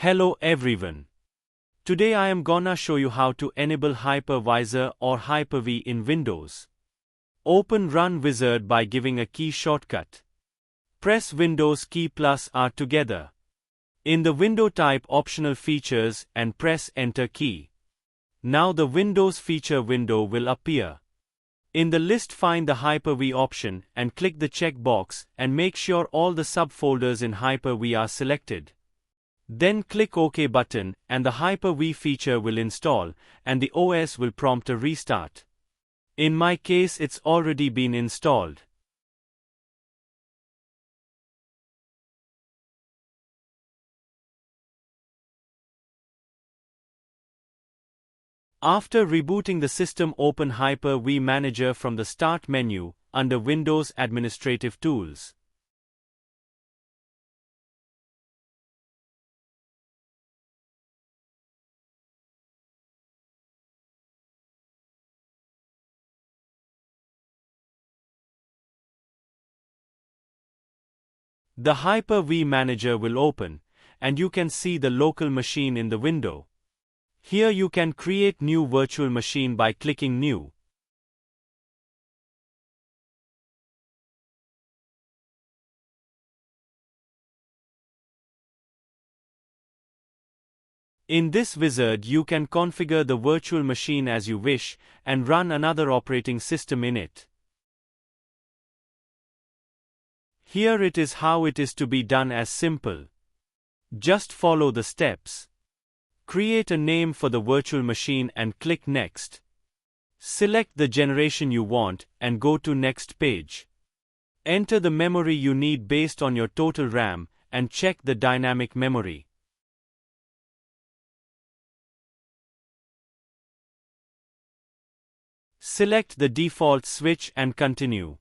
Hello everyone. Today I am gonna show you how to enable Visor or Hyper-V in Windows. Open Run Wizard by giving a key shortcut. Press Windows key plus R together. In the window type optional features and press Enter key. Now the Windows feature window will appear. In the list find the Hyper-V option and click the check box and make sure all the subfolders in Hyper-V are selected. Then click OK button and the Hyper-V feature will install and the OS will prompt a restart. In my case it's already been installed. After rebooting the system, open Hyper-V Manager from the Start menu under Windows Administrative Tools. The Hyper-V Manager will open, and you can see the local machine in the window. Here you can create new virtual machine by clicking New. In this wizard you can configure the virtual machine as you wish and run another operating system in it. Here it is how it is to be done, as simple. Just follow the steps. Create a name for the virtual machine and click Next. Select the generation you want and go to Next page. Enter the memory you need based on your total RAM and check the dynamic memory. Select the default switch and continue.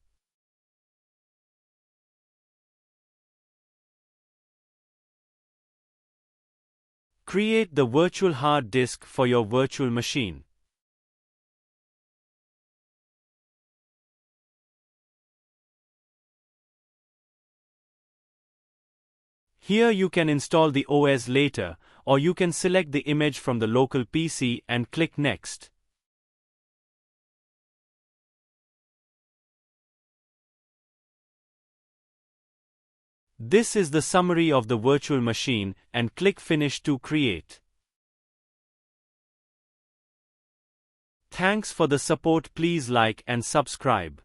Create the virtual hard disk for your virtual machine. Here you can install the OS later, or you can select the image from the local PC and click Next. This is the summary of the virtual machine and click Finish to create. Thanks for the support. Please like and subscribe.